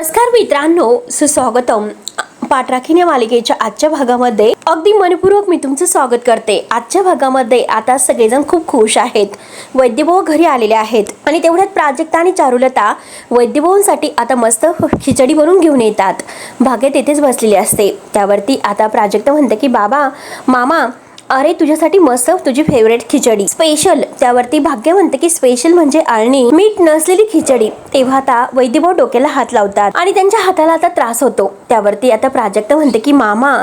नमस्कार मित्रांनो, सुस्वागतम. पाठराखीण या मालिकेच्या आजच्या भागामध्ये अगदी मनपूर्वक मी तुमचं स्वागत करते. आजच्या भागामध्ये आता सगळेजण खूप खुश आहेत. वैद्यभाऊ घरी आलेले आहेत आणि तेवढ्यात प्राजक्ता आणि चारुलता वैद्यभाऊंसाठी आता मस्त खिचडी बनवून घेऊन येतात. भाग्य तेथेच बसलेली असते. त्यावरती आता प्राजक्ता म्हणते की बाबा, मामा, अरे तुझ्यासाठी मस्त तुझी फेवरेट खिचडी स्पेशल. त्यावरती भाग्य म्हणते की स्पेशल म्हणजे आळणी मीठ नसलेली खिचडी. तेव्हा आता वैद्यभाऊ डोक्याला हात लावतात आणि त्यांच्या हाताला आता त्रास होतो. त्यावरती आता प्राजक्ता म्हणते की मामा,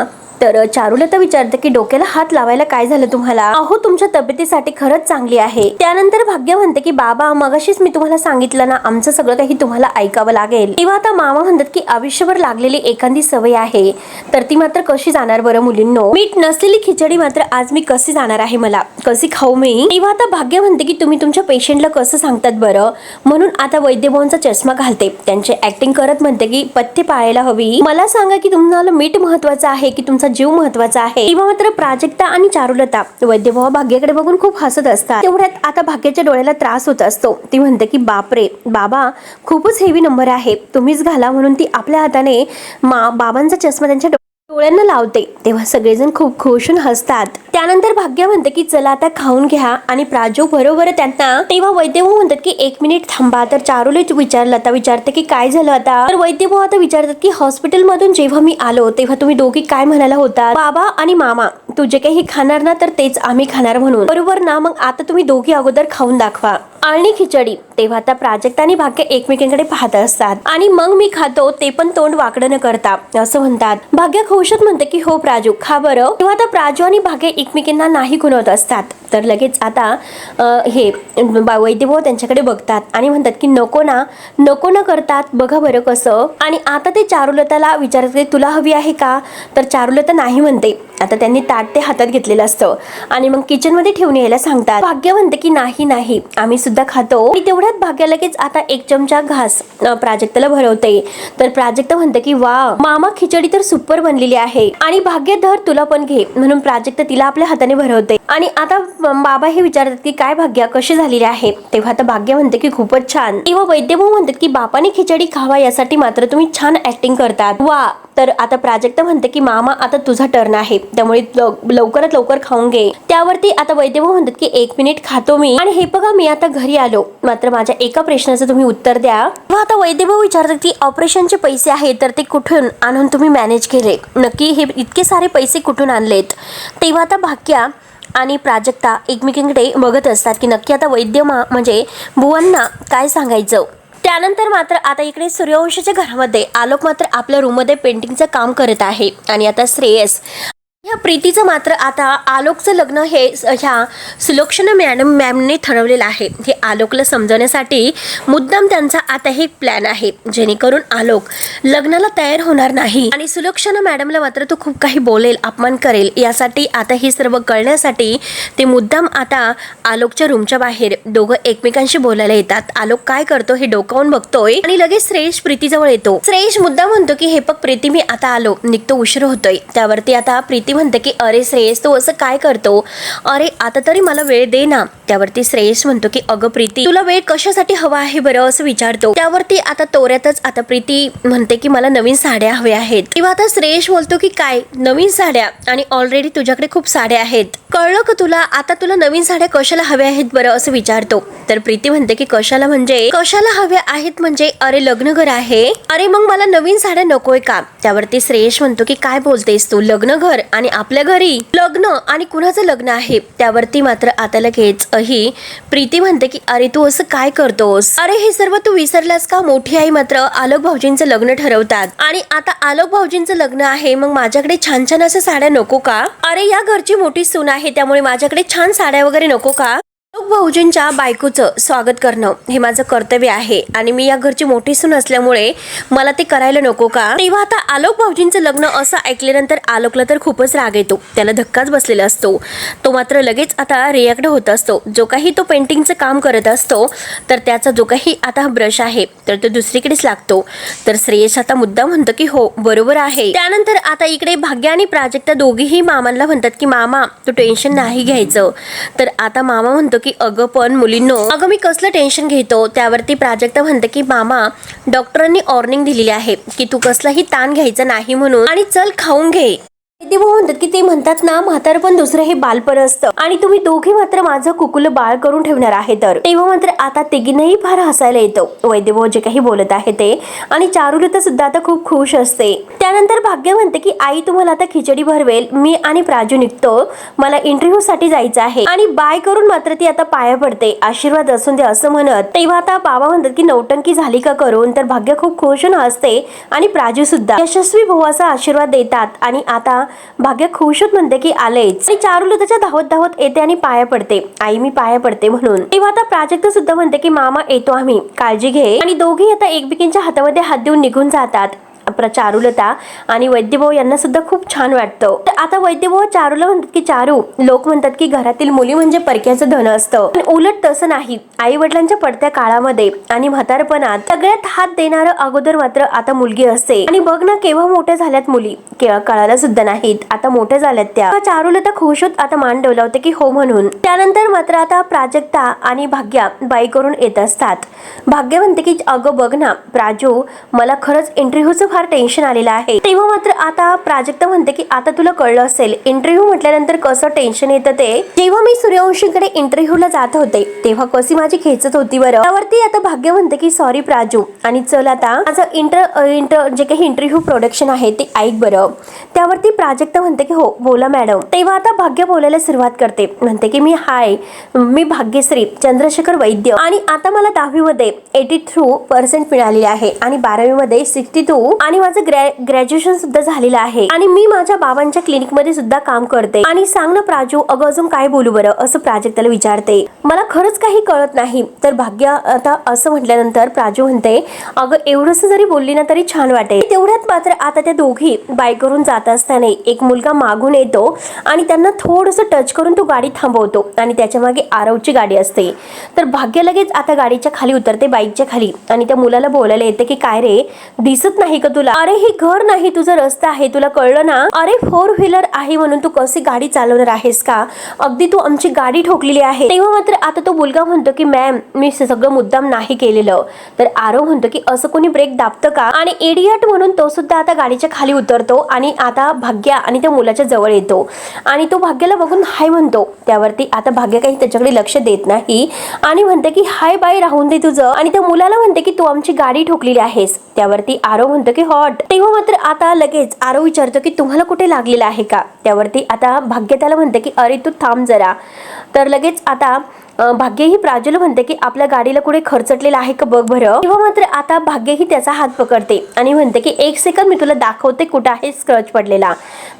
तर चारुलता विचारते की डोक्याला हात लावायला काय झालं तुम्हाला? अहो, तुमच्या तब्येतीसाठी खरंच चांगली आहे. त्यानंतर भाग्य म्हणते की बाबा, मगाशीच मी तुम्हाला सांगितलं ना, आमचं सगळं काही तुम्हाला ऐकावं लागेल. तेव्हा आता मामा म्हणतात की आयुष्यभर लागलेली एखादी सवय आहे तर ती मात्र कशी जाणार बरं मुलींनो? मीठ नसलेली खिचडी मात्र आज मी कशी जाणार आहे, मला कशी खाऊ मी? तेव्हा आता भाग्य म्हणते की तुम्ही तुमच्या पेशंटला कसं सांगतात बरं? म्हणून आता वैद्यभाऊंचा चष्मा घालते. त्यांचे ऍक्टिंग करत म्हणते की पथ्य पाळायला हवी. मला सांगा की तुम्हाला मीठ महत्वाचं आहे की तुमचा जीव महत्वाचा आहे? तेव्हा मात्र प्राजक्ता आणि चारुलता वैद्यभाऊ भाग्याकडे बघून खूप हसत असतात. तेवढ्यात आता भाग्याच्या डोळ्याला त्रास होत असतो. ती म्हणते की बापरे बाबा, खूपच हेवी नंबर आहे, तुम्हीच घाला. म्हणून ती आपल्या हाताने बाबांचा चष्मा त्यांच्या डोळ्यांना लावते. तेव्हा सगळेजण खूप खुश होऊन हसतात. त्यानंतर भाग्य म्हणते की चला आता खाऊन घ्या आणि प्राजू बरोबर त्यांना. तेव्हा वैद्यभाऊ म्हणतात की 1 मिनिट थांबा. तर चारुलता लता विचारते की काय झालं आता? तर वैद्यभाऊ आता विचारतात की हॉस्पिटल मधून जेव्हा मी आलो तेव्हा तुम्ही दोघी काय म्हणाला होता? बाबा आणि मामा, तू जे काही खाणार ना तर तेच आम्ही खाणार म्हणून, बरोबर ना? मग आता तुम्ही दोघी अगोदर खाऊन दाखवा आळणी खिचडी. तेव्हा आता प्राजक्ता आणि भाग्य एकमेकांकडे पाहत असतात आणि मग मी खातो ते पण तोंड वाकडं न करता असं म्हणतात. भाग्य खुशात म्हणते की हो प्राजू, खा बरं. तेव्हा आता प्राजू आणि भाग्य एकमेकांना नाही खुणवत असतात. तर लगेच आता हे वैद्यभाऊ त्यांच्याकडे बघतात आणि म्हणतात की नको ना, नको ना करतात, बघा बरं कसं. आणि आता ते चारुलताला विचारतात तुला हवी आहे का? तर चारुलता नाही म्हणते. आता त्यांनी ताट ते हातात घेतलेलं असतं आणि मग किचन मध्ये ठेवून यायला सांगतात. भाग्य म्हणते की नाही नाही, आम्ही सुद्धा खातो. आणि तेवढ्यात भाग्य लगेच आता 1 चमचा घास प्राजक्ताला भरवते. तर प्राजक्ता म्हणते की वा मामा, खिचडी तर सुपर बनलेली आहे. आणि भाग्य धर, तुला पण घे. म्हणून प्राजक्ता तिला आपल्या हाताने भरवते. आणि आता बाबा हे विचारतात की काय भाग्य, कशी झालेली आहे? तेव्हा आता भाग्य म्हणते की खूपच छान. तेव्हा वैद्यभाऊ म्हणतात की बापाने खिचडी खावा यासाठी मात्र तुम्ही छान ऍक्टिंग करतात, वा. तर आता प्राजक्ता म्हणते की मामा, आता तुझा टर्न आहे, त्यामुळे लवकरात लवकर खाऊन घे. त्यावरती आता वैद्यभाऊ म्हणतात की 1 मिनिट खातो मी. आणि हे बघा, मी आता घरी आलो, मात्र माझ्या एका प्रश्नाचं तुम्ही उत्तर द्या. तेव्हा आता वैद्यभाऊ विचारतात की ऑपरेशनचे पैसे आहेत तर ते कुठून आणून तुम्ही मॅनेज केले? नक्की हे इतके सारे पैसे कुठून आणलेत? तेव्हा आता भाग्या आणि प्राजक्ता एकमेकींकडे बघत असतात की नक्की आता म्हणजे बुवांना काय सांगायचं. त्यानंतर मात्र आता इकडे सूर्यवंशीच्या घरामध्ये आलोक मात्र आपल्या रूममध्ये पेंटिंगचं काम करत आहे. आणि आता श्रेयस ह्या प्रीतीचं मात्र आता आलोकचं लग्न हे ह्या सुलक्षणा मॅमने ठरवलेलं आहे. हे आलोकला समजवण्यासाठी मुद्दाम त्यांचा आता हे प्लॅन आहे, जेणेकरून आलोक लग्नाला तयार होणार नाही आणि सुलक्षणा मॅडमला मात्र तो खूप काही बोलेल, अपमान करेल. यासाठी आता हे सर्व कळण्यासाठी ते मुद्दाम आता आलोकच्या रूमच्या बाहेर दोघं एकमेकांशी बोलायला येतात. आलोक काय करतो हे डोकावून बघतोय आणि लगेच श्रेयस प्रीतीजवळ येतो. श्रेयस मुद्दाम म्हणतो की हे बघ प्रीती, मी आता आलो, निघतो, उशीर होतोय. त्यावरती आता प्रीती म्हणते की अरे श्रेयस, तू असं काय करतो? अरे आता तरी मला वेळ दे ना. त्यावरती श्रेयस म्हणतो की अगं प्रीती, तुला वेळ कशासाठी हवा आहे बरं, असं विचारतो. त्यावरती आता तोऱ्यातच आता प्रीती म्हणते की मला नवीन साड्या हव्या आहेत. तेव्हा आता श्रेयस बोलतो की काय नवीन साड्या? आणि ऑलरेडी तुझ्याकडे खूप साड्या आहेत, कळलं का तुला? आता तुला नवीन साड्या कशाला हव्या आहेत बरं, असं विचारतो. तर प्रीती म्हणते की कशाला म्हणजे कशाला हव्या आहेत म्हणजे अरे लग्न घर आहे, अरे मग मला नवीन साड्या नकोय का? त्यावरती श्रेयस म्हणतो की काय बोलतेस तू, लग्न घर आणि आपल्या घरी लग्न, आणि कुणाचं लग्न आहे? त्यावरती मात्र आता लगेच ही प्रीती म्हणते की अरे तू असं काय करतोस? अरे हे सर्व तू विसरलास का? मोठी आई मात्र आलोक भाऊजींचं लग्न ठरवतात आणि आता आलोक भाऊजींचं लग्न आहे, मग माझ्याकडे छान छान अशा साड्या नको का? अरे या घरची मोठी सून आहे, त्यामुळे माझ्याकडे छान साड्या वगैरे नको का? आलोक भाऊजींच्या बायकोचं स्वागत करणं हे माझं कर्तव्य आहे आणि मी या घरची मोठी सून असल्यामुळे मला ते करायला नको का? तेव्हा आता आलोक भाऊजींचं लग्न असं ऐकल्यानंतर आलोकला तर खूपच राग येतो. त्याला धक्काच बसलेला असतो. तो मात्र लगेच आता रिॲक्ट होत असतो. जो काही तो पेंटिंगचं काम करत असतो तर त्याचा जो काही आता ब्रश आहे तर तो दुसरीकडेच लागतो. तर श्रेयस आता मुद्दा म्हणतो की हो बरोबर आहे. त्यानंतर आता इकडे भाग्य आणि प्राजक्ता दोघीही मामांना म्हणतात की मामा तू टेन्शन नाही घ्यायचं. तर आता मामा म्हणतो की अगं पण मुलींनो, अगं मी कसलं टेन्शन घेतो. त्यावरती प्राजक्ता म्हणते की मामा, डॉक्टरांनी वॉर्निंग दिलेली आहे की तू कसलाही ताण घ्यायचा नाही म्हणून, आणि चल खाऊन घे. वैद्यभाऊ म्हणतात की ते म्हणतात ना, म्हातारपण दुसरं हे बालपण असतं आणि तुम्ही दोघे मात्र माझं कुकुलं बाळ करून ठेवणार आहे. तर तेव्हा मात्र आता तिघींनाही फार हसायला येतं वैद्यभाऊ जे काही बोलत आहे ते. आणि चारुलता सुद्धा आता खूप खुश असते. त्यानंतर भाग्य म्हणते की आई तुम्हाला आता खिचडी भरवेल, मी आणि प्राजू निघतो, मला इंटरव्ह्यू साठी जायचं आहे. आणि बाय करून मात्र ती आता पाया पडते, आशीर्वाद असून दे असं म्हणत. तेव्हा आता बाबा म्हणतात की नौटंकी झाली का करून. तर भाग्य खूप खुश होऊन हसते आणि प्राजू सुद्धा यशस्वी भावाचा आशीर्वाद देतात. आणि आता भाग्य खुश होत म्हणते की आलेच. आणि चारुलताच्या धावत धावत येते आणि पाया पडते, आई मी पाया पडते म्हणून. तेव्हा आता प्राजक्ता सुद्धा म्हणते की मामा येतो आम्ही, काळजी घे. आणि दोघे आता एकमेकींच्या हातामध्ये हात देऊन निघून जातात. चारुलता आणि वैद्यभाऊ यांना सुद्धा खूप छान वाटतं. तर आता वैद्यभाऊ चारूला म्हणतात की चारू, लोक म्हणतात की घरातील मुली म्हणजे परक्याचं धन असतं, पण उलट तसं नाही. आई वडिलांच्या पडत्या काळामध्ये आणि म्हातारपणात सगळ्यात हात देणारं अगोदर मात्र आता मुलगी असते. आणि बघ ना केव्हा मोठ्या झाल्यात मुली, कळायला सुद्धा नाहीत, आता मोठ्या झाल्यात त्या. चारुलता खुश होत आता मान डोलावते की हो म्हणून. त्यानंतर मात्र आता प्राजक्ता आणि भाग्या बाई करून येत असतात. भाग्य म्हणते की अगं बघ ना प्राजू, मला खरंच इंटरव्ह्यूचं फार टेन्शन आलेलं आहे. तेव्हा मात्र आता प्राजक्ता म्हणते की आता तुला कळलं असेल इंटरव्ह्यू म्हटल्यानंतर कसं टेन्शन येतं ते. जेव्हा मी सूर्यवंशीकडे इंटरव्ह्यूला जात होते तेव्हा कशी माझी खेचत होती बरं. त्यावरती आता भाग्य म्हणते की सॉरी प्राजू, आणि चल आता माझं इंटर जे काही इंटरव्ह्यू प्रोडक्शन आहे ते ऐक बरं. त्यावरती प्राजक्ता म्हणते की हो बोला मॅडम. तेव्हा आता भाग्य बोलायला सुरुवात करते, म्हणते की मी भाग्यश्री चंद्रशेखर वैद्य, आणि आता मला 10वी मध्ये 83% मिळालेले आहे आणि 12वी मध्ये 62, आणि माझं ग्रॅज्युएशन सुद्धा झालेलं आहे. आणि मी माझ्या बाबांच्या क्लिनिक मध्ये सुद्धा काम करते. आणि सांग ना प्राजू, अगं अजून काय बोलू बरं, असं प्राजक्ताला विचारते. मला खरंच काही कळत नाही. तर भाग्य आता असं म्हटल्यानंतर प्राजू म्हणते अगं एवढंच जरी बोलली ना तरी छान वाटेल. तेवढ्यात मात्र आता त्या दोघी बाईक करून जात असताना एक मुलगा मागून येतो आणि त्यांना थोडंसं टच करून तो गाडी थांबवतो आणि त्याच्या मागे आरवची गाडी असते. तर भाग्य लगेच आता गाडीच्या खाली उतरते, बाईकच्या खाली, आणि त्या मुलाला बोलायला येते की काय रे, दिसत नाही का तुला, अरे हे घर नाही तुझं रस्ता आहे, तुला कळलं ना, अरे 4 व्हीलर आहे म्हणून तू कशी गाडी चालवणार आहेस का, अगदी तू आमची गाडी ठोकलेली आहे. तेव्हा मात्र आता तो मुलगा म्हणतो की मॅम मी सगळं मुद्दाम नाही केलेलं. तर आरव म्हणतो की असं कोणी ब्रेक दाबतं का, आणि इडियट म्हणून तो सुद्धा आता गाडीच्या खाली उतरतो आणि आता भाग्या आणि त्या मुलाच्या जवळ येतो आणि तो भाग्याला बघून हाय म्हणतो. त्यावरती आता भाग्य काही त्याच्याकडे लक्ष देत नाही आणि म्हणते की हाय बाई राहून दे तुझं, आणि त्या मुलाला म्हणते की तू आमची गाडी ठोकलेली आहेस. त्यावरती आरव म्हणतो की हॉट. तेव्हा मात्र आता लगेच आरव विचारतो की तुम्हाला कुठे लागलेलं आहे का. त्यावरती आता भाग्य त्याला म्हणते की अरे तू थांब जरा. तर लगेच आता भाग्य ही प्राजूला म्हणते की आपल्या गाडीला कुठे खरचटलेलं आहे का बघ बरं. तेव्हा मात्र आता भाग्य ही त्याचा हात पकडते आणि म्हणते की 1 सेकंद मी तुला दाखवते कुठं आहे स्क्रच पडलेला.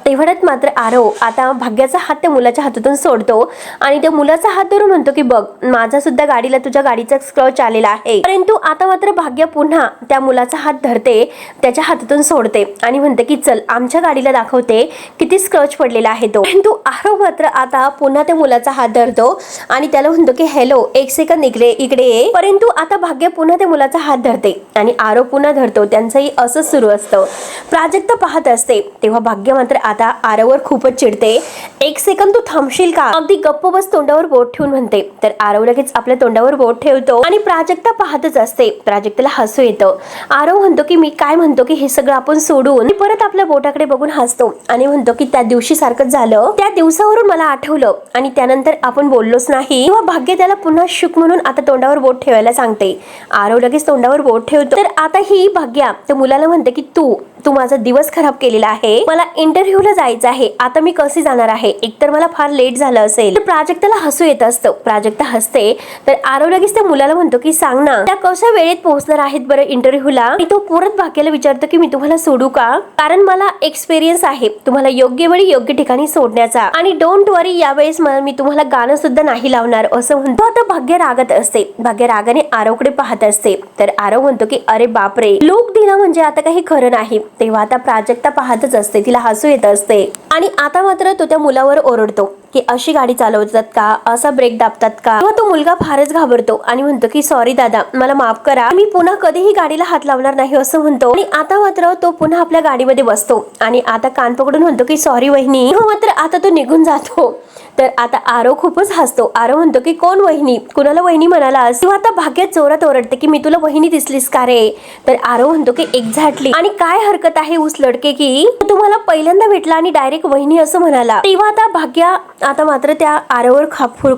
तेवढ्यात मात्र आरव आता भाग्याचा हात त्या मुलाच्या हातातून सोडतो आणि त्या मुलाचा हात धरून म्हणतो की बघ माझा सुद्धा गाडीला तुझ्या गाडीचा स्क्रच आलेला आहे. परंतु आता मात्र भाग्य पुन्हा त्या मुलाचा हात धरते, त्याच्या हातातून सोडते आणि म्हणते की चल आमच्या गाडीला दाखवते किती स्क्रच पडलेला आहे तो. परंतु आरव मात्र आता पुन्हा त्या मुलाचा हात धरतो आणि त्याला म्हणतो की हॅलो 1 सेकंद इकडे ये. परंतु आता भाग्य पुन्हा त्या मुलाचा हात धरते आणि आरव पुन्हा धरतो. त्यांचंही असंच सुरू असतं. प्राजक्ता पाहत असते तेव्हा भाग्य मात्र आता आरववर खूपच चिडते. 1 सेकंद तू थांबशील का, अगदी गप्प बस तोंडावर बोट ठेवून म्हणते. तर आरव लगेच आपल्या तोंडावर बोट ठेवतो आणि प्राजक्ता पाहतच असते. प्राजक्ताला हसू येतं. आरव म्हणतो की मी काय म्हणतो की हे सगळं आपण सोडून परत आपल्या बोटाकडे बघून हसतो आणि म्हणतो की त्या दिवशी सारखंच झालं, त्या दिवसावरून मला आठवलं आणि त्यानंतर आपण बोललोच नाही. तेव्हा भाग्य त्याला पुन्हा शुक म्हणून आता तोंडावर बोट ठेवायला सांगते. आरव लगेच तोंडावर बोट ठेवतो. तर आता ही भाग्या त्या मुलाला म्हणते की तू माझा दिवस खराब केलेला आहे, मला इंटरव्ह्यूला जायचं आहे, आता मी कशी जाणार आहे, एकतर मला फार लेट झालं असेल. तर प्राजक्ताला हसू येत असतं. प्राजक्ता हसते. तर आरव लगेच त्या मुलाला म्हणतो की सांग ना त्या कशा वेळेत पोहोचणार आहेत बरं इंटरव्ह्यूला. आणि तो परत भाग्याला विचारतो की मी तुम्हाला सोडू का, कारण मला एक्सपिरियन्स आहे तुम्हाला योग्य वेळी योग्य ठिकाणी सोडण्याचा, आणि डोंट वरी यावेळेस मी तुम्हाला गाणं सुद्धा नाही लावणार असं म्हणतो. आता भाग्य रागत असते. भाग्य रागाने आरवकडे पाहत असते. तर आरव म्हणतो की अरे बापरे, लोक दिला म्हणजे आता काही खरं नाही. तेव्हा आता प्राजक्ता पाहतच असते, तिला हसू येत असते आणि आता मात्र तो त्या मुलावर ओरडतो. की अशी गाडी चालवतात का, असा ब्रेक दाबतात का. तेव्हा तो मुलगा फारच घाबरतो आणि म्हणतो की सॉरी दादा, मला माफ करा, मी पुन्हा कधीही गाडीला हात लावणार नाही असं म्हणतो. आणि आता मात्र तो पुन्हा आपल्या गाडीमध्ये बसतो आणि आता कान पकडून म्हणतो की सॉरी वहिनी. मात्र आता तो निघून जातो. तर आता आरव खूपच हसतो. आरव म्हणतो की कोण वहिनी, कुणाला वहिनी म्हणालास. तेव्हा आता भाग्य जोरात ओरडते की मी तुला वहिनी दिसलीस का रे. तर आरव म्हणतो की एक्झॅक्टली, आणि काय हरकत आहे उस लडके की तुम्हाला पहिल्यांदा भेटला आणि डायरेक्ट वहिनी असं म्हणाला. तेव्हा आता भाग्य आता मात्र त्या आरववर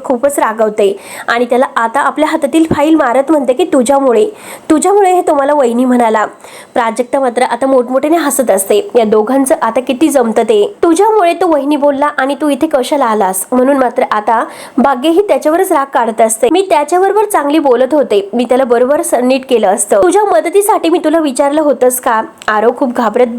खूपच रागवते आणि त्याला आता आपल्या हातातील फाईल मारत म्हणते की तुझ्यामुळे हे तुम्हाला वहिनी म्हणाला. प्राजक्ता मात्र आता मोठमोठ्याने हसत असते. या दोघांचं आता किती जमतं ते. तुझ्यामुळे तो वहिनी बोलला आणि तू इथे कशाला आलास म्हणून मात्र आता भाग्य ही त्याच्यावरच राग काढत असते. मी त्याच्याबरोबर चांगली बोलत होते, मी त्याला बरोबर नीट केलं असतं. तुझ्या मदतीसाठी मी तुला विचारलं होतंस का. आरव खूप घाबरत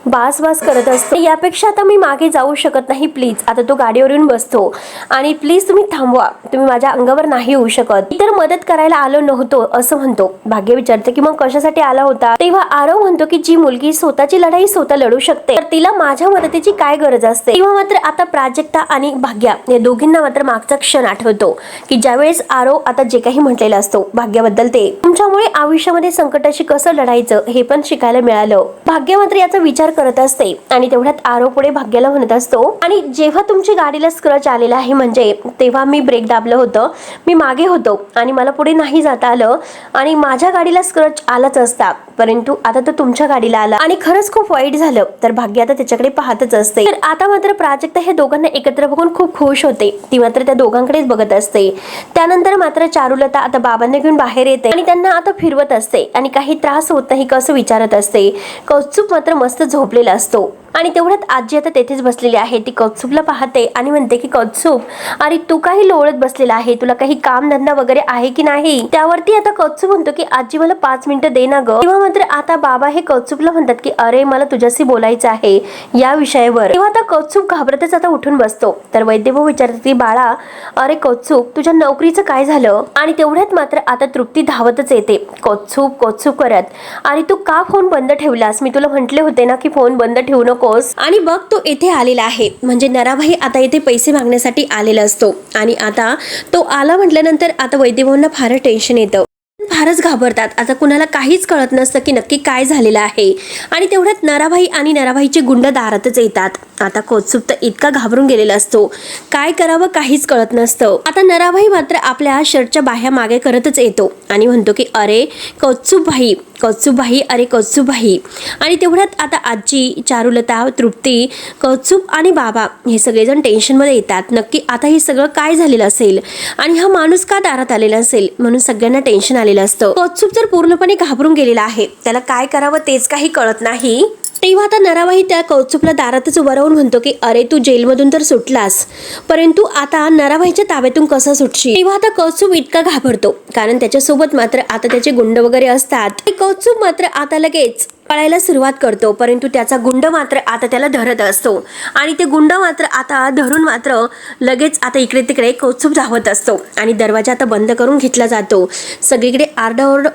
बास करत असते. यापेक्षा आता मी मागे जाऊ शकत नाही प्लीज. आता तो गाडीवरून बसतो आणि प्लीज तुम्ही थांबवा, तुम्ही माझ्या अंगावर नाही येऊ शकत, इतर मदत करायला आलो नव्हतो असं म्हणतो. भाग्य विचारते की मग कशासाठी आला होता. तेव्हा आरव म्हणतो की जी मुलगी स्वतःची लढाई स्वतः लढू शकते तर तिला माझ्या मदतीची काय गरज असते. तेव्हा मात्र आता प्राजक्ता आणि भाग्य या दोघींना मात्र मागचा क्षण आठवतो की ज्यावेळेस आरव आता जे काही म्हटलेला असतो भाग्याबद्दल, ते तुमच्यामुळे आयुष्यामध्ये संकटाशी कसं लढायचं हे पण शिकायला मिळालं. भाग्य मात्र याचा विचार करत असते आणि तेवढ्यात आरव पुढे भाग्याला म्हणत असतो आणि जेव्हा तुमच्या गाडीला स्क्रच आलेला आहे म्हणजे तेव्हा मी ब्रेक दाबलं होतं, मी मागे होतो आणि मला पुढे नाही जाता आलं आणि माझ्या गाडीला स्क्रच आलाच असता, परंतु आता तो तुमच्या गाडीला आला आणि खरंच खूप वाईट झालं. तर भाग्य आता त्याच्याकडे पाहतच असते. तर आता मात्र प्राजक्ता हे दोघांना एकत्र बघून खूप खुश होते. ती मात्र त्या दोघांकडेच बघत असते. त्यानंतर मात्र चारुलता आता बाबांना घेऊन बाहेर येते आणि त्यांना आता फिरवत असते आणि काही त्रास होत नाही कसं विचारत असते. कौस्तुभ मात्र मस्त झोपलेला असतो आणि तेवढ्यात आजी आता तेथेच बसलेली आहे. ती कौस्तुभला पाहते आणि म्हणते की कौस्तुभ, अरे तू काही लोळत बसलेला आहे, तुला काही काम धंदा वगैरे आहे की नाही. त्यावरती आता कौस्तुभ म्हणतो की आजी मला 5 मिनिटं दे ना ग. तेव्हा मात्र आता बाबा हे कौस्तुभला म्हणतात की अरे मला तुझ्याशी बोलायचं आहे या विषयावर. तेव्हा आता कौस्तुभ घाबरतच आता उठून बसतो. तर वैद्यभाऊ विचारतात की बाळा, अरे कौस्तुभ तुझ्या नोकरीचं काय झालं. आणि तेवढ्यात मात्र आता तृप्ती धावतच येते कौस्तुभ करत, अरे तू का फोन बंद ठेवलास, मी तुला म्हटले होते ना की फोन बंद ठेवू नको. आणि बघ तो येथे आलेला आहे, म्हणजे नराभाई आता येथे पैसे मागण्यासाठी आलेला असतो आणि आता तो आला म्हटल्यानंतर आता वैद्यभाऊंना फार टेन्शन येतं, फारच घाबरतात. आता कुणाला काहीच कळत नसतं की नक्की काय झालेलं आहे. आणि तेवढ्यात नराभाई आणि नराभाईचे गुंड दारातच येतात. आता कौस्तुभ तर इतका घाबरून गेलेला असतो, काय करावं काहीच कळत नसतं. आता नराभाई मात्र आपल्या शर्टच्या बाह्या मागे करतच येतो आणि म्हणतो की अरे कौस्तुभ भाई अरे कौस्तुभ भाई. आणि तेवढ्यात आता आजी, चारुलता, तृप्ती, कौस्तुभ आणि बाबा हे सगळेजण टेन्शनमध्ये येतात. नक्की आता हे सगळं काय झालेलं असेल आणि हा माणूस का दारात आलेला असेल म्हणून सगळ्यांना टेन्शन आलेलं असतं. कौस्तुभ तर पूर्णपणे घाबरून गेलेला आहे, त्याला काय करावं तेच काही कळत नाही. तेव्हा आता नराभाई त्या कौस्तुभला दारातच उभा राहून म्हणतो की अरे तू जेलमधून तर सुटलास, परंतु आता नराभाईच्या ताब्यातून कसं सुटशील. तेव्हा आता कौस्तुभ इतका घाबरतो कारण त्याच्यासोबत मात्र आता त्याचे गुंड वगैरे असतात. कौस्तुभ मात्र आता लगेच पळायला सुरुवात करतो, परंतु त्याचा गुंड मात्र आता त्याला धरत असतो आणि ते गुंड मात्र आता धरून मात्र लगेच आता इकडे तिकडे कौस्तुभ धावत असतो आणि दरवाजा आता बंद करून घेतला जातो. सगळीकडे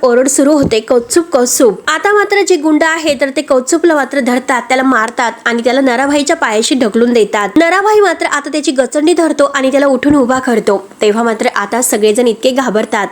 ओरड सुरू होते, कौस्तुभ. आता मात्र जे गुंड आहे तर ते कौस्तुभला मात्र धरतात, त्याला मारतात आणि त्याला नराभाईच्या पायाशी ढकलून देतात. नराभाई मात्र आता त्याची गचंडी धरतो आणि त्याला उठून उभा करतो. तेव्हा मात्र आता सगळेजण इतके घाबरतात.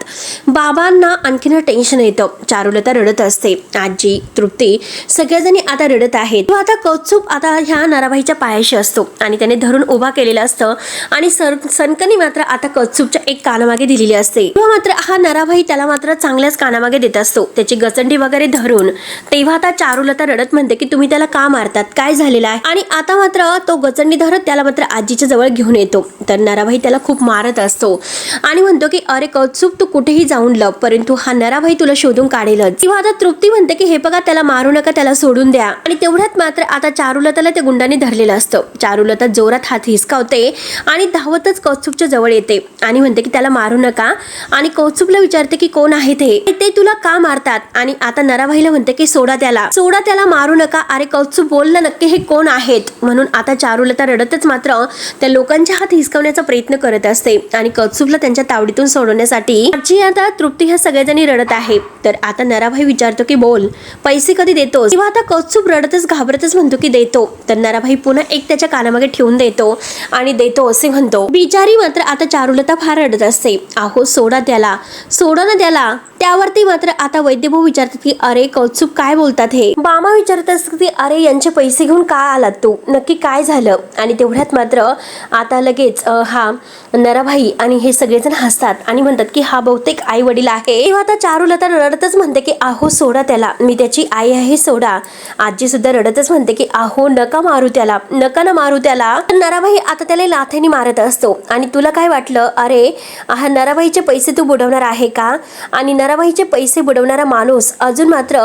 बाबांना आणखीन टेन्शन येतं. चारुलता रडत असते, आजी, तृप्ती सगळ्याजणी आता रडत आहेत. आता कौस्तुभ आता ह्या नराभाईच्या पायाशी असतो आणि त्याने धरून उभा केलेला असतं आणि सनकनी मात्र आता कौस्तुभच्या एक कानामागे दिलेली असते. तेव्हा मात्र हा नराभाई त्याला मात्र चांगल्याच कानामागे देत असतो, त्याची गचंडी वगैरे धरून. तेव्हा आता चारुलता रडत म्हणते की तुम्ही त्याला का मारतात, काय झालेलं आहे. आणि आता मात्र तो गचंडी धरत त्याला मात्र आजीच्या जवळ घेऊन येतो. तर नराभाई त्याला खूप मारत असतो आणि म्हणतो की अरे कौस्तुभ तू कुठेही जाऊन लप, परंतु हा नराभाई तुला शोधून काढेलच. तेव्हा आता तृप्ती म्हणते की हे बघा त्याला मारू नका, त्याला सोडून द्या. आणि तेवढ्यात मात्र आता चारुलताला त्या गुंडाने धरलेलं असतं. चारुलता जोरात हात हिसकावते आणि धावतच कौस्तुभच्या जवळ येते आणि म्हणते की त्याला मारू नका आणि कौस्तुभला विचारते की कोण आहे ते तुला का मारतात. आणि आता नराभाईला म्हणते की सोडा त्याला मारू नका. अरे कौस्तुभ बोल ना नक्की हे कोण आहेत. म्हणून आता चारुलता रडतच मात्र त्या लोकांच्या हात हिसकावण्याचा प्रयत्न करत असते आणि कौस्तुभला त्यांच्या तावडीतून सोडवण्यासाठी आजी, आता तृप्ती ह्या सगळेजणी रडत आहे. तर आता नराभाई विचारतो की बोल पैसे कधी कधी देतोस? तेव्हा आता कौस्तुभ रडतच घाबरतच म्हणतो की देतो. तर नराभाई पुन्हा एक त्याच्या कानामागे ठेवून देतो आणि देतो असे म्हणतो. बिचारी मात्र आता चारुलता फार रडत असते. अहो सोडा त्याला, सोडा ना त्याला. त्यावरती मात्र आता वैद्यभाऊ विचारतात की अरे कौस्तुभ काय बोलतात हे? मामा विचारत असतात की अरे यांचे पैसे घेऊन का आलात तू? नक्की काय झालं? आणि तेवढ्यात मात्र आता लगेच हा नराभाई आणि हे सगळेजण हसतात आणि म्हणतात की हा बहुतेक आई वडील आहे. तेव्हा आता चारुलता रडतच म्हणते की अहो सोडा त्याला, मी त्याची आई आहे, सोडा. आजी सुद्धा रडतच म्हणते की अहो नका मारू त्याला, नका ना मारू त्याला. नराभाई आता त्याला लाथेने मारत असतो. आणि तुला काय वाटलं? अरे हा नराभाईचे पैसे तू बुडवणार आहे का? आणि नराभाईचे पैसे बुडवणारा माणूस अजून मात्र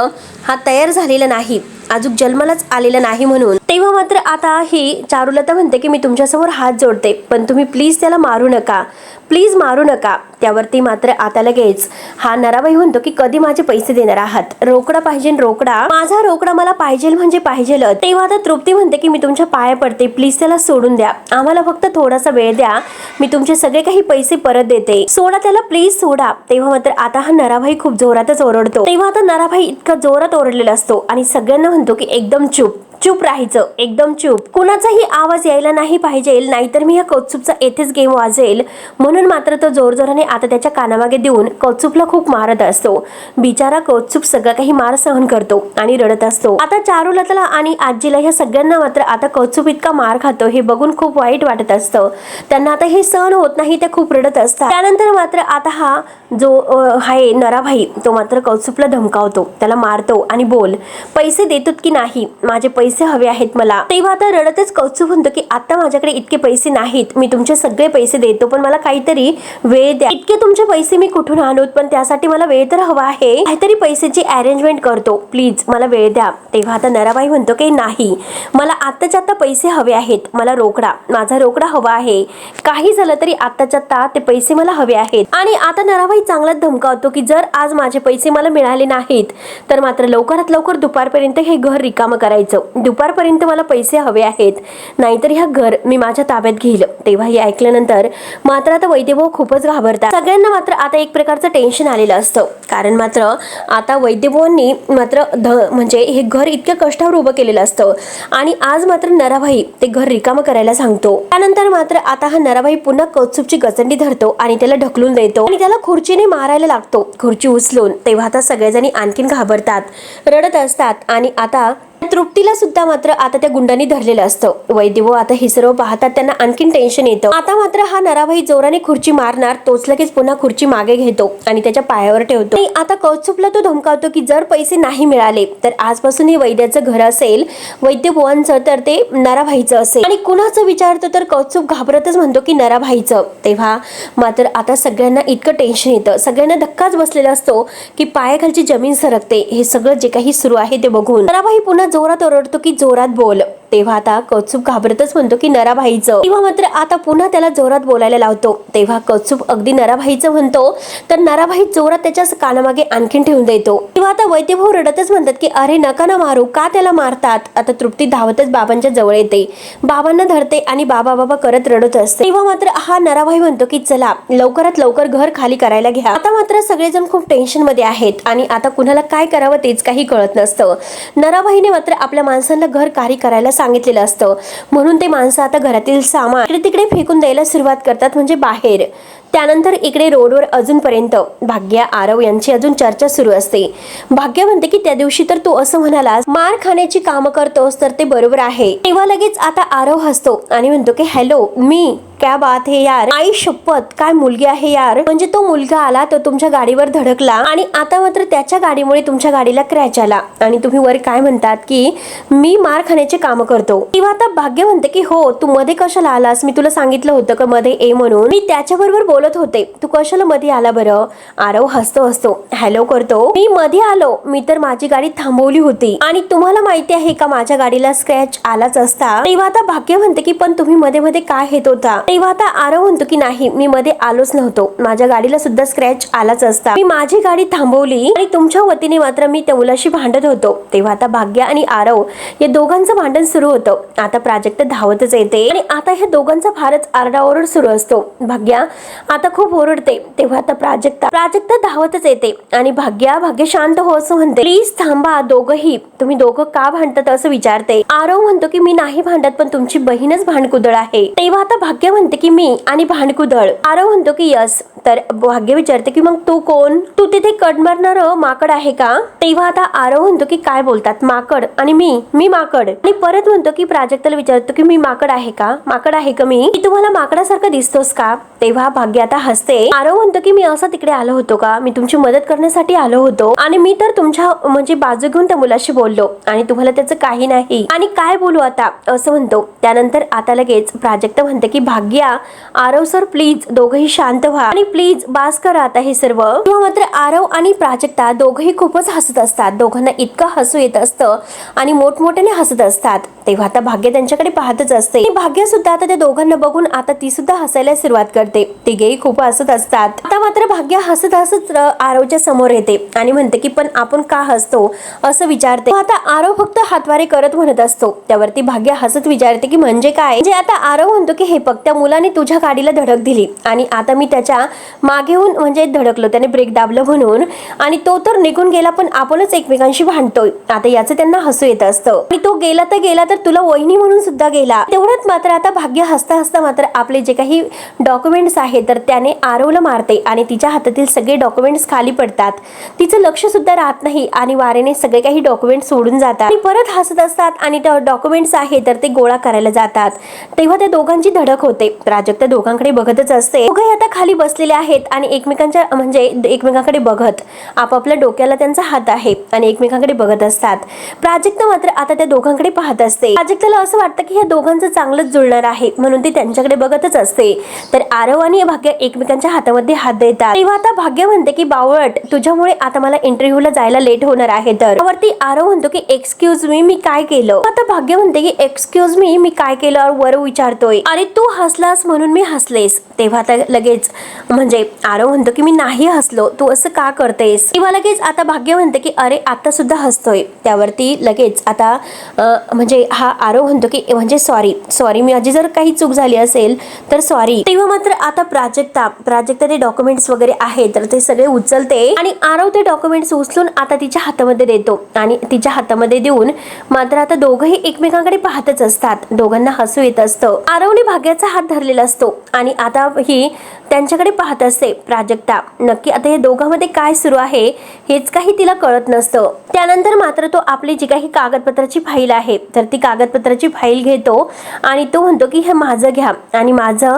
हा तयार झालेला नाही, अजून जन्मालाच आलेला नाही म्हणून. तेव्हा मात्र आता ही चारुलता म्हणते की मी तुमच्यासमोर हात जोडते, पण तुम्ही प्लीज त्याला मारू नका, प्लीज मारू नका. त्यावरती मात्र आता लगेच हा नराभाई म्हणतो की कधी माझे पैसे देणार आहात? रोकडा पाहिजे, रोकडा, माझा रोकडा मला पाहिजे म्हणजे पाहिजेल. तेव्हा आता तृप्ती म्हणते की मी तुमच्या पाया पडते, प्लीज त्याला सोडून द्या, आम्हाला फक्त थोडासा वेळ द्या, मी तुमचे सगळे काही पैसे परत देते, सोडा त्याला, प्लीज सोडा. तेव्हा मात्र आता हा नराभाई खूप जोरातच ओरडतो. तेव्हा आता नराभाई इतका जोरात ओरडलेला असतो आणि सगळ्यांना म्हणतो की एकदम चूप, चूप राहायचं, एकदम चूप, कुणाचाही आवाज यायला नाही पाहिजे, नाहीतर मी या कौस्तुभचा येथेच गेम वाजेल. म्हणून मात्र तो जोरजोराने आता त्याच्या कानामागे देऊन कौस्तुभला खूप मारत असतो. बिचारा कौस्तुभ सगळं काही मार सहन करतो आणि रडत असतो. आता चारुलताला आणि आजीला ह्या सगळ्यांना मात्र आता कौस्तुभ इतका मार खातो हे बघून खूप वाईट वाटत असतं. त्यांना आता हे सहन होत नाही, ते खूप रडत असतात. त्यानंतर मात्र आता हा जो आहे नराभाई तो मात्र कौस्तुभला धमकावतो, त्याला मारतो आणि बोल, पैसे देतोत की नाही? माझे पैसे हवे आहेत मला. तेव्हा आता रडतच कौस्तुभ म्हणतो की आता माझ्याकडे इतके पैसे नाहीत, मी तुमचे सगळे पैसे देतो, पण मला काहीतरी वेळ द्या. इतके तुमचे पैसे मी कुठून आणू? पण त्यासाठी मला वेळ तर हवा आहे, काहीतरी पैशाची अरेंजमेंट करतो, प्लीज मला वेळ द्या. तेव्हा आता नराभाई म्हणतो की नाही, मला आत्ताच्या आत्ता पैसे हवे आहेत, मला रोकडा, माझा रोकडा हवा आहे, काही झालं तरी आत्ताच्या आत्ता ते पैसे मला हवे आहेत. आणि आता नराभाई चांगलाच धमकावतो की जर आज माझे पैसे मला मिळाले नाहीत तर मात्र लवकरात लवकर दुपारपर्यंत हे घर रिकामं करायचं, दुपारपर्यंत मला पैसे हवे आहेत, नाहीतर ह्या घर मी माझ्या ताब्यात घेईल. तेव्हा हे ऐकल्यानंतर मात्र आता वैद्यभाऊ खूपच घाबरतात. सगळ्यांना मात्र आता एक प्रकारचं टेन्शन आलेलं असतं, कारण मात्र आता वैद्यभाऊंनी मात्र म्हणजे हे घर इतक्या कष्टावर उभं केलेलं असतं आणि आज मात्र नराभाई ते घर रिकामं करायला सांगतो. त्यानंतर मात्र आता हा नराभाई पुन्हा कौस्तुभची गचंडी धरतो आणि त्याला ढकलून देतो आणि त्याला खुर्चीने मारायला लागतो, खुर्ची उचलून. तेव्हा आता सगळेजणी आणखीन घाबरतात, रडत असतात आणि आता तृप्तीला सुद्धा मात्र आता त्या गुंडांनी धरलेलं असतं. वैद्यभाऊ आता हे सर्व पाहतात, त्यांना आणखीन टेन्शन येतं. आता मात्र हा नराभाई जोराने खुर्ची मारणार, तोच लगेच पुन्हा खुर्ची मागे घेतो आणि त्याच्या पायावर ठेवतो. आणि आता कौस्तुभला तो धमकावतो की जर पैसे नाही मिळाले तर आजपासून हे वैद्याचं घर असेल, वैद्यभावांचं तर ते नराभाईचं असेल. आणि कुणाचं विचारतो तर कौस्तुभ घाबरतच म्हणतो की नराभाईचं. तेव्हा मात्र आता सगळ्यांना इतकं टेन्शन येतं, सगळ्यांना धक्काच बसलेला असतो की पायाखालची जमीन सरकते. हे सगळं जे काही सुरू आहे ते बघून नराभाई पुन्हा जोरात ओरडतो की जोरात बोल. तेव्हा आता कौस्तुभ घाबरतच म्हणतो की नराभाईचं. तेव्हा मात्र आता पुन्हा त्याला जोरात बोलायला लावतो. तेव्हा कौस्तुभ अगदी नराभाईचं म्हणतो तर नराभाई जोरात त्याच्या कानामागे आणखीन ठेवून देतो. तेव्हा आता वैद्यभाऊ रडतच म्हणतात की अरे नका ना मारू, का त्याला मारतात? आता तृप्ती धावतच बाबांच्या जवळ येते, बाबांना धरते आणि बाबा बाबा करत रडत असते. तेव्हा मात्र हा नराभाई म्हणतो की चला लवकरात लवकर घर खाली करायला घ्या. आता मात्र सगळेजण खूप टेन्शन मध्ये आहेत आणि आता कुणाला काय करावं तेच काही कळत नसतं. नराभाईने मात्र आपल्या माणसांना घर खाली करायला सांगितलेलं असतं, म्हणून ते माणसं आता घरातील सामान इकडे तिकडे फेकून द्यायला सुरुवात करतात, म्हणजे बाहेर. त्यानंतर इकडे रोडवर अजूनपर्यंत भाग्या आरव यांची अजून चर्चा सुरू असते. भाग्या म्हणते की त्या दिवशी तर तू असं म्हणालास मार खाण्याची कामं करतोस तर ते बरोबर आहे. तेव्हा लगेच आता आरव हसतो आणि म्हणतो की हॅलो, मी क्या बात है यार, आई शपथ काय मुलगी आहे यार. म्हणजे तो मुलगा आला तो तुमच्या गाडीवर धडकला आणि आता मात्र त्याच्या गाडीमुळे तुमच्या गाडीला क्रॅच आला आणि तुम्ही वर काय म्हणतात की मी मार खाण्याचे काम करतो. तेव्हा आता भाग्य म्हणते की हो, तू मध्ये कशाला आलास? मी तुला सांगितलं होतं का मध्ये ये म्हणून, मी त्याच्याबरोबर बोलत होते, तू कशाला मध्ये आला बरं? आरव हसतो हॅलो करतो, मी मध्ये आलो, मी तर माझी गाडी थांबवली होती आणि तुम्हाला माहिती आहे का माझ्या गाडीला स्क्रॅच आलाच असता. तेव्हा आता भाग्य म्हणते की पण तुम्ही मध्ये मध्ये काय येत होता? तेव्हा आता आरव म्हणतो की नाही, मी मध्ये आलोच नव्हतो, माझ्या गाडीला सुद्धा स्क्रॅच आलाच असता, मी माझी गाडी थांबवली आणि तुमच्या वतीने मात्र मी त्या मुलाशी भांडत होतो. तेव्हा आता भाग्य आणि आरव या दोघांचं भांडण सुरू होतं. आता प्राजक्त धावतच येते आणि आता ह्या दोघांचा फारच आरडाओरड सुरू असतो. भाग्या आता खूप ओरडते. तेव्हा आता प्राजक्ता धावतच येते आणि भाग्य शांत हो असं म्हणते. प्लीज थांबा दोघंही, तुम्ही दोघं का भांडतात असं विचारते. आरव म्हणतो की मी नाही भांडत, पण तुमची बहीणच भांडकुदळ आहे. तेव्हा आता भाग्य म्हणते की मी आणि भांडकुदळ. आरव म्हणतो की यस. तर भाग्य विचारते की मग तू कोण? तू तिथे कड मारणार माकड आहे का? तेव्हा आता आरव म्हणतो की काय बोलतात, माकड आणि मी माकड. आणि परत म्हणतो की प्राजक्ताला विचारतो की मी माकड आहे का मी तुम्हाला माकडासारखं दिसतोस का? तेव्हा भाग्य आता हसते. आरव म्हणतो की मी असं तिकडे आलो होतो का? मी तुमची मदत करण्यासाठी आलो होतो आणि मी तर तुमच्या म्हणजे बाजू घेऊन त्या मुलाशी बोललो आणि तुम्हाला त्याचं काही नाही आणि काय बोलू आता असं म्हणतो. त्यानंतर आता लगेच प्राजक्ता म्हणते की भाग्या, आरव सर प्लीज दोघंही शांत व्हा आणि प्लीज बास करा आता हे सर्व. तेव्हा मात्र आरव आणि प्राजक्ता दोघंही खूपच हसत असतात. दोघांना इतकं हसू येत असतं आणि मोठमोठ्याने हसत असतात. तेव्हा आता भाग्य त्यांच्याकडे पाहतच असते. भाग्य सुद्धा आता त्या दोघांना बघून आता ती सुद्धा हसायला सुरुवात करते. तिघेही खूप हसत असतात. आता मात्र भाग्य हसत आरवच्या समोर येते आणि म्हणते की पण आपण का हसतो असं विचारते. आता आरव फक्त हातवारे करत म्हणत असतो. त्यावरती भाग्य हसत विचारते की म्हणजे काय? जे आता आरव म्हणतो की हे बघ, त्या मुलाने तुझ्या गाडीला धडक दिली आणि आता मी त्याच्या मागेहून म्हणजे धडकलो, त्याने ब्रेक दाबलं म्हणून, आणि तो तर निघून गेला पण आपणच एकमेकांशी भांडतोय. आता याचं त्यांना हसू येत असतं. आणि तो गेला तर तुला वहिनी म्हणून सुद्धा गेला. तेवढ्यात मात्र आता भाग्य हसता मात्र आपले जे काही डॉक्युमेंट्स आहेत तर त्याने आरवला मारते आणि तिच्या हातातील सगळे डॉक्युमेंट्स खाली पडतात. तिचं लक्ष सुद्धा राहत नाही आणि वारेने सगळे काही डॉक्युमेंट्स सोडून जातात आणि परत हसत असतात आणि डॉक्युमेंट्स आहे तर ते गोळा करायला जातात. तेव्हा त्या दोघांची धडक होते. प्राजक्ता दोघांकडे बघतच असते. दोघे आता खाली बसलेले आहेत आणि एकमेकांकडे बघत आपापल्या डोक्याला त्यांचा हात आहे आणि एकमेकांकडे बघत असतात. प्राजक्ता मात्र आता त्या दोघांकडे पाहत असते. प्राजक्ताला असं वाटतं की ह्या दोघांचं चांगलंच जुळणार आहे म्हणून ती त्यांच्याकडे बघतच असते. तर आरव आणि भाग्य एकमेकांच्या हातामध्ये हात देतात. तेव्हा आता भाग्य म्हणते की बावळट, तुझ्यामुळे आता मला इंटरव्ह्यूला जायला लेट होणार आहे. तर त्यावरती आरव म्हणतो की एक्सक्यूज मी काय केलं? आता भाग्य म्हणते की एक्सक्यूज मी काय केलं वर विचारतोय. अरे तू हसलास म्हणून मी हसलेस. तेव्हा आता लगेच म्हणजे आरव म्हणतो की मी नाही हसलो, तू असं का करतेस? तेव्हा लगेच आता भाग्य म्हणते की अरे आता सुद्धा हसतोय. त्यावरती लगेच आता म्हणजे हा आरव म्हणतो की म्हणजे सॉरी माझी जर काही चूक झाली असेल तर सॉरी. तेव्हा मात्र आता प्राजक्ता ते डॉक्युमेंट्स वगैरे आहे तर ते सगळे उचलते आणि आरव ते डॉक्युमेंट्स उचलून आता तिच्या हातामध्ये देतो आणि तिच्या हातामध्ये देऊन मात्र आता दोघंही एकमेकांकडे पाहतच असतात. दोघांना हसू येत असतं. आरवने भाग्याचा हात धरलेला असतो आणि आता ही त्यांच्याकडे पाहत असते. प्राजक्ता नक्की आता या दोघांमध्ये काय सुरू आहे हेच काही तिला कळत नसतं. त्यानंतर मात्र तो आपली जी काही कागदपत्राची फाईल आहे तर ती कागदपत्राची फाईल घेतो आणि तो म्हणतो की हे माझं घ्या आणि माझं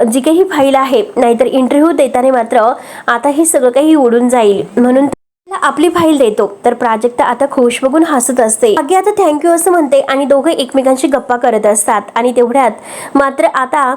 जी काही फाईल आहे, नाहीतर इंटरव्ह्यू देताना मात्र आता हे सगळं काही उडून जाईल म्हणून आपली फाईल देतो. तर प्राजक्ता आता खुश बघून हसत असते. भाग्य आता थँक्यू असं म्हणते आणि दोघे एकमेकांशी गप्पा करत असतात. आणि तेवढ्यात मात्र आता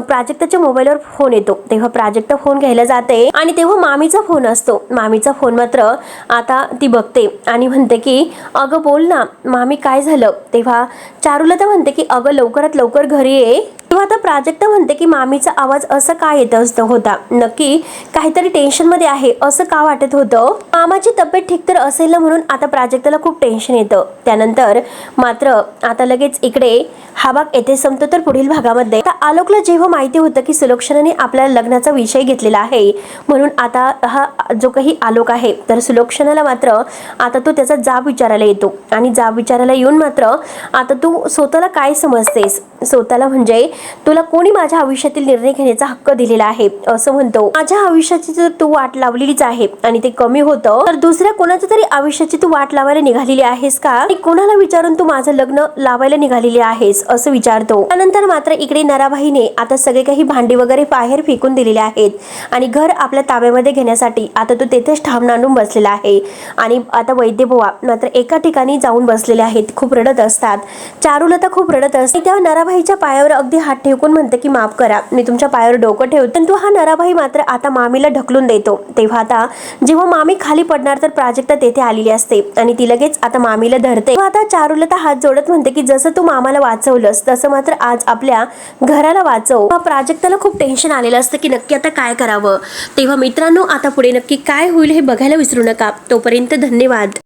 प्राजक्ताच्या मोबाईलवर फोन येतो. तेव्हा प्राजक्ता फोन घ्यायला जाते आणि तेव्हा मामीचा फोन असतो. मामीचा फोन मात्र आता ती बघते आणि म्हणते की अगं बोल ना मामी, काय झालं? तेव्हा चारुलता म्हणते की अगं लवकरात लवकर घरी ये. तेव्हा आता प्राजक्ता म्हणते की मामीचा आवाज असं का येत होता, नक्की काहीतरी टेन्शन मध्ये आहे असं का वाटत होतं? मामाची तब्येत ठीक तर असेल ना म्हणून आता प्राजक्ताला खूप टेन्शन येतं. त्यानंतर मात्र आता लगेच इकडे हा भाग येथे संपतो. तर पुढील भागामध्ये आता आलोकला जेव्हा माहिती होतं की सुलोचनाने आपल्या लग्नाचा विषय घेतलेला आहे म्हणून आता हा जो काही आलोक आहे तर सुलोचनाला मात्र आता तो त्याचा जाब विचारायला येतो आणि जाब विचारायला येऊन मात्र आता तू स्वतःला काय समजतेस? स्वतःला म्हणजे तुला कोणी माझ्या आयुष्यातील निर्णय घेण्याचा हक्क दिलेला आहे असं म्हणतो. माझ्या आयुष्याची जर तू वाट लावलेलीच आहे आणि ते कमी होतं तर दुसऱ्या कोणाच्या तरी आयुष्याची तू वाट लावायला निघालेली आहेस का? आणि कोणाला विचारून तू माझं लग्न लावायला निघालेली आहेस असं विचारतो. त्यानंतर मात्र इकडे नराबाईने आता सगळे काही भांडी वगैरे बाहेर फेकून दिलेले आहेत आणि घर आपल्या ताब्यामध्ये घेण्यासाठी आता तो तेथेच ठाम नांदून बसलेला आहे. आणि आता वैद्यबुवा मात्र एका ठिकाणी जाऊन बसलेले आहेत. खूप रडत असतात. चारुलता खूप रडत असते. तेव्हा नराबाईच्या पायावर अगदी हात ठेवून म्हणते की माफ करा, मी तुमच्या पायावर डोकं ठेवतो. परंतु हा नराबाई मात्र आता मामीला ढकलून देतो. तेव्हा आता जेव्हा मामी खाली पडणार तर प्राजक्ता तेथे आलेली असते आणि ती लगेच आता मामीला धरते. आता चारुलता हात जोडत म्हणते की जसं तू मामाला वाचवलंस तसं मात्र आज आपल्या घराला वाचव. प्राजक्ताला खूप टेन्शन आलेलं असतं की नक्की आता काय करावं. तेव्हा मित्रांनो आता पुढे नक्की काय होईल हे बघायला विसरू नका. तोपर्यंत धन्यवाद.